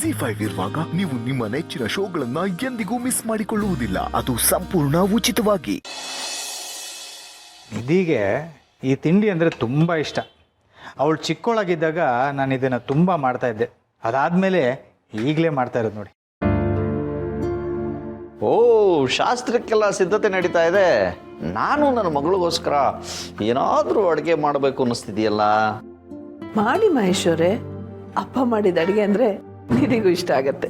ZEE5 ಇರುವಾಗ ನೀವು ನಿಮ್ಮ ನೆಚ್ಚಿನ ಶೋಗಳನ್ನ ಎಂದಿಗೂ ಮಿಸ್ ಮಾಡಿಕೊಳ್ಳುವುದಿಲ್ಲ. ಅದು ಸಂಪೂರ್ಣ ಉಚಿತವಾಗಿ. ನಿಧಿಗೆ ಈ ತಿಂಡಿ ಅಂದರೆ ತುಂಬ ಇಷ್ಟ. ಅವಳು ಚಿಕ್ಕವಳಾಗಿದ್ದಾಗ ನಾನು ಇದನ್ನು ತುಂಬ ಮಾಡ್ತಾಯಿದ್ದೆ. ಅದಾದಮೇಲೆ ಈಗಲೇ ಮಾಡ್ತಾ ಇರೋದು ನೋಡಿ. ಓ, ಶಾಸ್ತ್ರಕ್ಕೆಲ್ಲ ಸಿದ್ಧತೆ ನಡೀತಾ ಇದೆ. ನಾನು ನನ್ನ ಮಗಳಿಗೋಸ್ಕರ ಏನಾದರೂ ಅಡುಗೆ ಮಾಡಬೇಕು ಅನ್ನಿಸ್ತಿದೆಯಲ್ಲ. ಮಾಡಿ ಮಹೇಶ್ವರೇ, ಅಪ್ಪ ಮಾಡಿದ ಅಡುಗೆ ಅಂದರೆ ನಿನಗೂ ಇಷ್ಟ ಆಗತ್ತೆ.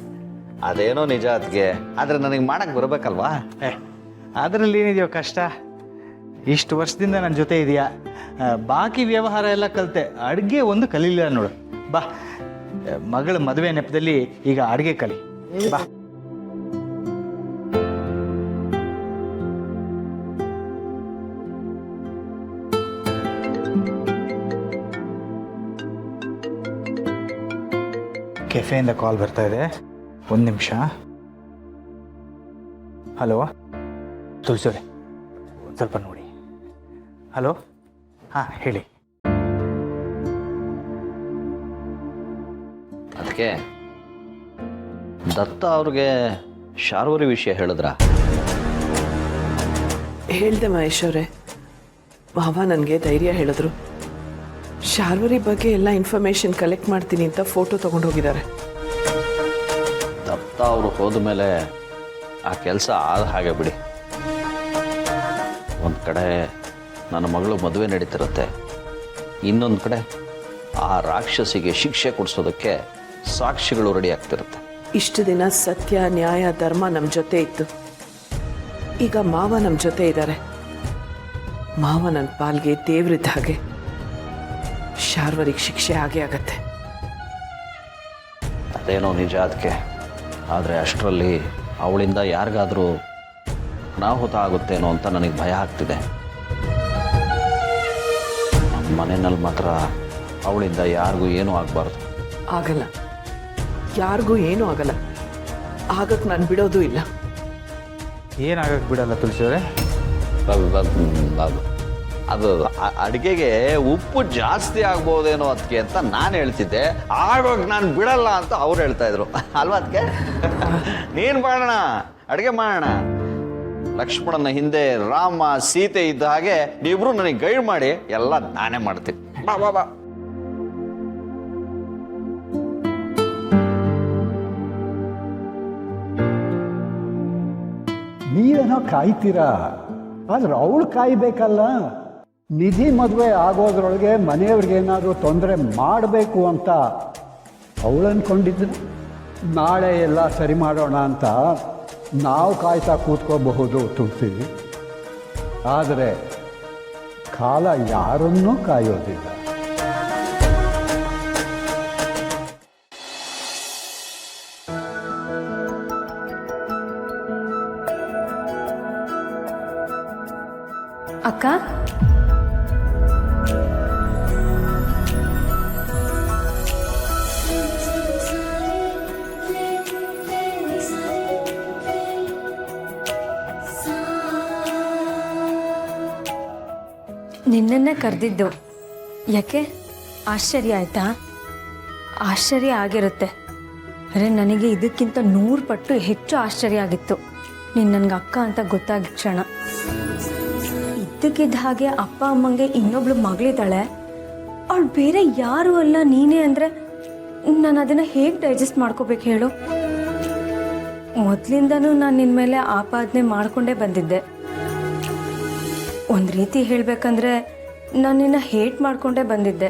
ಅದೇನೋ ನಿಜ ಅದಕ್ಕೆ, ಆದರೆ ನನಗೆ ಮಾಡಕ್ಕೆ ಬರಬೇಕಲ್ವಾ? ಅದರಲ್ಲಿ ಏನಿದೆಯೋ ಕಷ್ಟ. ಇಷ್ಟು ವರ್ಷದಿಂದ ನನ್ನ ಜೊತೆ ಇದೆಯಾ, ಬಾಕಿ ವ್ಯವಹಾರ ಎಲ್ಲ ಕಲಿತೆ, ಅಡುಗೆ ಒಂದು ಕಲೀಲಿಲ್ಲ ನೋಡು. ಬಾ, ಮಗಳ ಮದುವೆ ನೆಪದಲ್ಲಿ ಈಗ ಅಡುಗೆ ಕಲಿ. ಬಾ. ಕೆಫೆಯಿಂದ ಕಾಲ್ ಬರ್ತಾ ಇದೆ, ಒಂದು ನಿಮಿಷ. ಹಲೋ ತುಳಸಿಯವರೇ, ಒಂದು ಸ್ವಲ್ಪ ನೋಡಿ. ಹಲೋ, ಹಾಂ ಹೇಳಿ. ಅದಕ್ಕೆ ದತ್ತ ಅವ್ರಿಗೆ ಶಾರ್ವರಿ ವಿಷಯ ಹೇಳಿದ್ರ? ಹೇಳ್ದೆ ಮಹೇಶ್ವರೇ, ಮಾವ ನನಗೆ ಧೈರ್ಯ ಹೇಳಿದ್ರು. ಶಾರ್ವರಿ ಬಗ್ಗೆ ಎಲ್ಲ ಇನ್ಫಾರ್ಮೇಷನ್ ಕಲೆಕ್ಟ್ ಮಾಡ್ತೀನಿ ಅಂತ ಫೋಟೋ ತೊಗೊಂಡು ಹೋಗಿದ್ದಾರೆ. ದತ್ತ ಅವರು ಹೋದ ಮೇಲೆ ಆ ಕೆಲಸ ಆದ ಹಾಗೆ ಬಿಡಿ. ಒಂದು ಕಡೆ ನನ್ನ ಮಗಳು ಮದುವೆ ನಡೀತಿರುತ್ತೆ, ಇನ್ನೊಂದು ಕಡೆ ಆ ರಾಕ್ಷಸಿಗೆ ಶಿಕ್ಷೆ ಕೊಡಿಸೋದಕ್ಕೆ ಸಾಕ್ಷಿಗಳು ರೆಡಿ ಆಗ್ತಿರುತ್ತೆ. ಇಷ್ಟು ದಿನ ಸತ್ಯ, ನ್ಯಾಯ, ಧರ್ಮ ನಮ್ಮ ಜೊತೆ ಇತ್ತು. ಈಗ ಮಾವ ನಮ್ಮ ಜೊತೆ ಇದ್ದಾರೆ. ಮಾವ ನನ್ನ ಪಾಲ್ಗೆ ದೇವ್ರಿದ್ದ ಹಾಗೆ. ಶಾರ್ವರಿಗೆ ಶಿಕ್ಷೆ ಆಗೇ ಆಗತ್ತೆ. ಅದೇನೋ ನಿಜ ಅದಕ್ಕೆ, ಆದರೆ ಅಷ್ಟರಲ್ಲಿ ಅವಳಿಂದ ಯಾರಿಗಾದರೂ ಅನಾಹುತ ಆಗುತ್ತೇನೋ ಅಂತ ನನಗೆ ಭಯ ಆಗ್ತಿದೆ. ನಮ್ಮ ಮನೆಯಲ್ಲಿ ಮಾತ್ರ ಅವಳಿಂದ ಯಾರಿಗೂ ಏನೂ ಆಗಬಾರ್ದು. ಆಗಲ್ಲ, ಯಾರಿಗೂ ಏನೂ ಆಗಲ್ಲ. ಆಗಕ್ಕೆ ನಾನು ಬಿಡೋದು ಇಲ್ಲ. ಏನಾಗಕ್ಕೆ ಬಿಡಲ್ಲ ತುಳಸಿಯವರೇ? ಅದು ಅಡುಗೆಗೆ ಉಪ್ಪು ಜಾಸ್ತಿ ಆಗ್ಬೋದೇನೋ ಅದಕ್ಕೆ ಅಂತ ನಾನು ಹೇಳ್ತಿದ್ದೆ. ಆಗೋಗ ನಾನು ಬಿಡಲ್ಲ ಅಂತ ಅವ್ರು ಹೇಳ್ತಾ ಇದ್ರು ಅಲ್ವಾ? ಅದಕ್ಕೆ ನೀನು ಮಾಡೋಣ, ಅಡುಗೆ ಮಾಡೋಣ. ಲಕ್ಷ್ಮಣನ ಹಿಂದೆ ರಾಮ ಸೀತೆ ಇದ್ದ ಹಾಗೆ ನೀವಿಬ್ರು ನನಗೆ ಗೈಡ್ ಮಾಡಿ, ಎಲ್ಲ ನಾನೇ ಮಾಡ್ತೀನಿ. ಬಾ ಬಾ ಬಾ. ನೀವೇನೋ ಕಾಯ್ತೀರಾ, ಆದ್ರೆ ಅವಳು ಕಾಯ್ಬೇಕಲ್ಲ. ನಿಧಿ ಮದುವೆ ಆಗೋದ್ರೊಳಗೆ ಮನೆಯವ್ರಿಗೇನಾದರೂ ತೊಂದರೆ ಮಾಡಬೇಕು ಅಂತ ಅವಳು ಅಂದ್ಕೊಂಡಿದ್ರು. ನಾಳೆ ಎಲ್ಲ ಸರಿ ಮಾಡೋಣ ಅಂತ ನಾವು ಕಾಯ್ತಾ ಕೂತ್ಕೋಬಹುದು ತುಳಸಿ. ಆದರೆ ಕಾಲ ಯಾರನ್ನೂ ಕಾಯೋದಿಲ್ಲ. ಅಕ್ಕ, ನಿನ್ನನ್ನೇ ಕರೆದಿದ್ದು ಯಾಕೆ? ಆಶ್ಚರ್ಯ ಆಯ್ತಾ? ಆಶ್ಚರ್ಯ ಆಗಿರುತ್ತೆ. ಅರೆ, ನನಗೆ ಇದಕ್ಕಿಂತ 100 ಪಟ್ಟು ಹೆಚ್ಚು ಆಶ್ಚರ್ಯ ಆಗಿತ್ತು ನೀನು ನನಗೆ ಅಕ್ಕ ಅಂತ ಗೊತ್ತಾಗಿದ್ದ ಕ್ಷಣ. ಇದ್ದಕ್ಕಿದ್ದ ಹಾಗೆ ಅಪ್ಪ ಅಮ್ಮಂಗೆ ಇನ್ನೊಬ್ಳು ಮಗಳಿದ್ದಾಳೆ, ಅವಳು ಬೇರೆ ಯಾರೂ ಅಲ್ಲ ನೀನೇ ಅಂದರೆ ನಾನು ಅದನ್ನು ಹೇಗೆ ಡೈಜೆಸ್ಟ್ ಮಾಡ್ಕೋಬೇಕು ಹೇಳು? ಮೊದಲಿಂದನೂ ನಾನು ನಿನ್ನ ಮೇಲೆ ಆಪಾದನೆ ಮಾಡಿಕೊಂಡೇ ಬಂದಿದ್ದೆ. ಒಂದು ರೀತಿ ಹೇಳಬೇಕಂದ್ರೆ ನಾನು ನಿನ್ನ ಹೇಟ್ ಮಾಡಿಕೊಂಡೇ ಬಂದಿದ್ದೆ.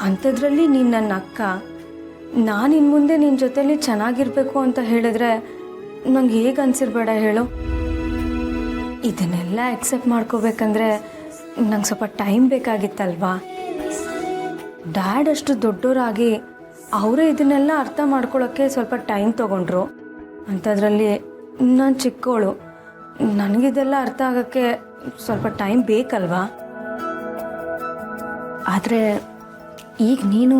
ಅಂಥದ್ರಲ್ಲಿ ನೀನು ನನ್ನ ಅಕ್ಕ, ನಾನು ಇನ್ನು ಮುಂದೆ ನಿನ್ನ ಜೊತೆಲಿ ಚೆನ್ನಾಗಿರಬೇಕು ಅಂತ ಹೇಳಿದ್ರೆ ನಂಗೆ ಹೇಗೆ ಅನಿಸಿರ್ಬೇಡ ಹೇಳು? ಇದನ್ನೆಲ್ಲ ಎಕ್ಸೆಪ್ಟ್ ಮಾಡ್ಕೋಬೇಕಂದ್ರೆ ನಂಗೆ ಸ್ವಲ್ಪ ಟೈಮ್ ಬೇಕಾಗಿತ್ತಲ್ವಾ? ಡ್ಯಾಡ್ ಅಷ್ಟು ದೊಡ್ಡವರಾಗಿ ಅವರೇ ಇದನ್ನೆಲ್ಲ ಅರ್ಥ ಮಾಡ್ಕೊಳ್ಳೋಕ್ಕೆ ಸ್ವಲ್ಪ ಟೈಮ್ ತೊಗೊಂಡ್ರು. ಅಂಥದ್ರಲ್ಲಿ ನಾನು ಚಿಕ್ಕವಳು, ನನಗಿದೆಲ್ಲ ಅರ್ಥ ಆಗೋಕ್ಕೆ ಸ್ವಲ್ಪ ಟೈಮ್ ಬೇಕಲ್ವಾ? ಆದರೆ ಈಗ ನೀನು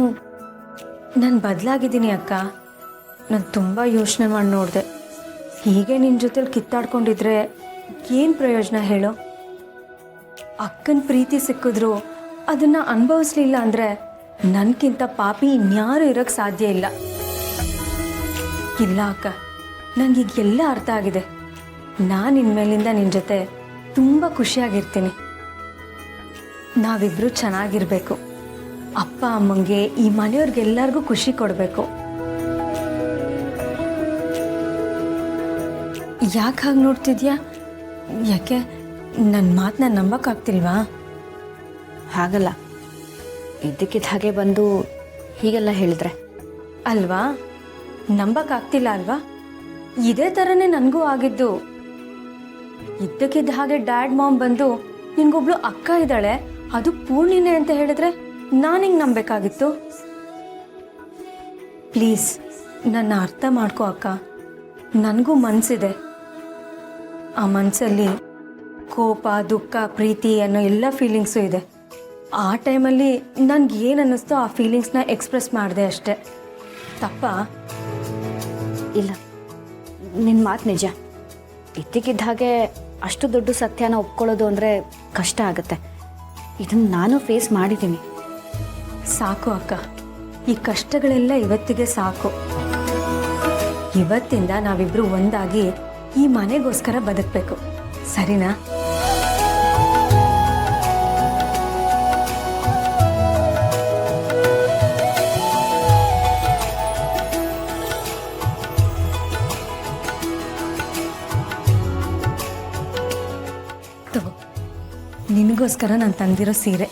ನಾನು ಬದಲಾಗಿದ್ದೀನಿ ಅಕ್ಕ. ನಾನು ತುಂಬ ಯೋಚನೆ ಮಾಡಿ ನೋಡಿದೆ. ಹೀಗೆ ನಿನ್ನ ಜೊತೆಲಿ ಕಿತ್ತಾಡ್ಕೊಂಡಿದ್ರೆ ಏನು ಪ್ರಯೋಜನ ಹೇಳು? ಅಕ್ಕನ ಪ್ರೀತಿ ಸಿಕ್ಕಿದ್ರು ಅದನ್ನು ಅನುಭವಿಸ್ಲಿಲ್ಲ ಅಂದರೆ ನನಗಿಂತ ಪಾಪಿ ಇನ್ಯಾರೂ ಇರೋಕ್ಕೆ ಸಾಧ್ಯ ಇಲ್ಲ. ಇಲ್ಲ ಅಕ್ಕ, ನನಗೀಗ ಎಲ್ಲ ಅರ್ಥ ಆಗಿದೆ. ನಾನು ಇನ್ಮೇಲಿಂದ ನಿನ್ನ ಜೊತೆ ತುಂಬ ಖುಷಿಯಾಗಿರ್ತೀನಿ. ನಾವಿಬ್ಬರು ಚೆನ್ನಾಗಿರಬೇಕು. ಅಪ್ಪ ಅಮ್ಮಂಗೆ, ಈ ಮನೆಯವ್ರಿಗೆಲ್ಲರಿಗೂ ಖುಷಿ ಕೊಡಬೇಕು. ಯಾಕೆ ಹಾಗೆ ನೋಡ್ತಿದ್ಯಾ? ಯಾಕೆ ನನ್ನ ಮಾತನ್ನ ನಂಬಕ್ಕಾಗ್ತಿಲ್ವಾ? ಹಾಗಲ್ಲ, ಇದ್ದಕ್ಕಿದ್ದ ಹಾಗೆ ಬಂದು ಹೀಗೆಲ್ಲ ಹೇಳಿದ್ರೆ ಅಲ್ವಾ? ನಂಬಕ್ಕಾಗ್ತಿಲ್ಲ ಅಲ್ವಾ? ಇದೇ ಥರನೇ ನನಗೂ ಆಗಿದ್ದು. ಇದ್ದಕ್ಕಿದ್ದ ಹಾಗೆ ಡ್ಯಾಡ್ ಮಾಮ್ ಬಂದು ನಿನ್ಗೊಬ್ಳು ಅಕ್ಕ ಇದ್ದಾಳೆ, ಅದು ಪೂರ್ಣಿನೇ ಅಂತ ಹೇಳಿದ್ರೆ ನಾನು ಹಿಂಗೆ ನಂಬೇಕಾಗಿತ್ತು. ಪ್ಲೀಸ್ ನನ್ನ ಅರ್ಥ ಮಾಡ್ಕೋ ಅಕ್ಕ. ನನಗೂ ಮನಸ್ಸಿದೆ. ಆ ಮನಸ್ಸಲ್ಲಿ ಕೋಪ, ದುಃಖ, ಪ್ರೀತಿ ಅನ್ನೋ ಎಲ್ಲ ಫೀಲಿಂಗ್ಸು ಇದೆ. ಆ ಟೈಮಲ್ಲಿ ನನಗೆ ಏನು ಅನ್ನಿಸ್ತೋ ಆ ಫೀಲಿಂಗ್ಸ್ನ ಎಕ್ಸ್ಪ್ರೆಸ್ ಮಾಡಿದೆ ಅಷ್ಟೆ. ತಪ್ಪಾ? ಇಲ್ಲ, ನಿನ್ನ ಮಾತು ನಿಜ. ಇದ್ದಕ್ಕಿದ್ದ ಹಾಗೆ ಅಷ್ಟು ದೊಡ್ಡ ಸತ್ಯನ ಒಪ್ಕೊಳ್ಳೋದು ಅಂದರೆ ಕಷ್ಟ ಆಗುತ್ತೆ. ಇದನ್ನು ನಾನು ಫೇಸ್ ಮಾಡಿದ್ದೀನಿ. ಸಾಕು ಅಕ್ಕ, ಈ ಕಷ್ಟಗಳೆಲ್ಲ ಇವತ್ತಿಗೆ ಸಾಕು. ಇವತ್ತಿಂದ ನಾವಿಬ್ರು ಒಂದಾಗಿ ಈ ಮನೆಗೋಸ್ಕರ ಬದುಕಬೇಕು, ಸರಿನಾ? ತಗೋ, ನಿನಗೋಸ್ಕರ ನಾನು ತಂದಿರೋ ಸೀರೆ.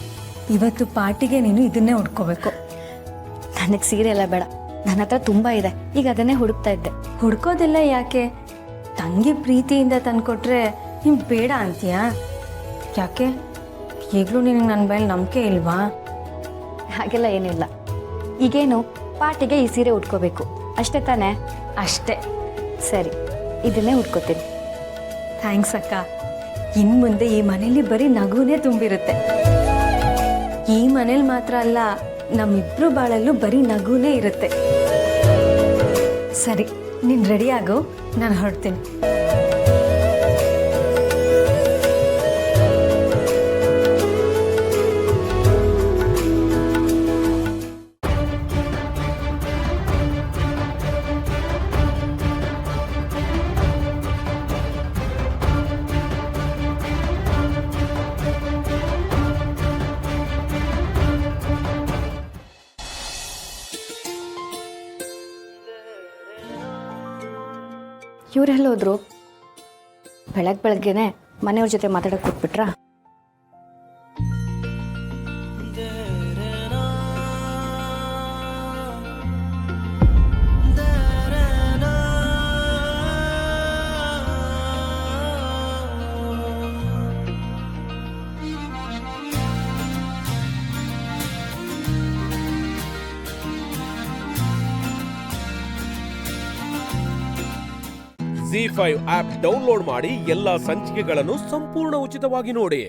ಇವತ್ತು ಪಾರ್ಟಿಗೆ ನೀನು ಇದನ್ನೇ ಉಟ್ಕೋಬೇಕು. ನನಗೆ ಸೀರೆ ಎಲ್ಲ ಬೇಡ, ನನ್ನ ಹತ್ರ ತುಂಬ ಇದೆ. ಈಗ ಅದನ್ನೇ ಹುಡುಕ್ತಾ ಇದ್ದೆ. ಹುಡ್ಕೋದೆಲ್ಲ ಯಾಕೆ? ತಂಗಿ ಪ್ರೀತಿಯಿಂದ ತಂದ್ಕೊಟ್ರೆ ನಿಮ್ಗೆ ಬೇಡ ಅಂತೀಯಾ? ಯಾಕೆ? ಈಗಲೂ ನಿನಗೆ ನನ್ನ ಮೇಲೆ ನಂಬಿಕೆ ಇಲ್ವಾ? ಹಾಗೆಲ್ಲ ಏನಿಲ್ಲ. ಈಗೇನು ಪಾರ್ಟಿಗೆ ಈ ಸೀರೆ ಉಟ್ಕೋಬೇಕು ಅಷ್ಟೇ ತಾನೇ? ಅಷ್ಟೇ. ಸರಿ, ಇದನ್ನೇ ಉಟ್ಕೋತೀನಿ. ಥ್ಯಾಂಕ್ಸ್ ಅಕ್ಕ. ಇನ್ನು ಮುಂದೆ ಈ ಮನೇಲಿ ಬರೀ ನಗುನೇ ತುಂಬಿರುತ್ತೆ. ಈ ಮನೇಲಿ ಮಾತ್ರ ಅಲ್ಲ, ನಮ್ಮಿಬ್ರು ಬಾಳಲ್ಲೂ ಬರೀ ನಗುನೇ ಇರುತ್ತೆ. ಸರಿ, ನೀನು ರೆಡಿ ಆಗು, ನಾನು ಹೊರಡ್ತೀನಿ. ಇವರೆಲ್ಲ ಹೋದ್ರು? ಬೆಳಗ್ಗೆನೆ ಮನೆಯವ್ರ ಜೊತೆ ಮಾತಾಡಕ್ಕೆ ಕೊಟ್ಬಿಟ್ರಾ? ZEE5 ಆಪ್ ಡೌನ್ಲೋಡ್ ಮಾಡಿ ಎಲ್ಲಾ ಸಂಚಿಕೆಗಳನ್ನು ಸಂಪೂರ್ಣ ಉಚಿತವಾಗಿ ನೋಡಿ.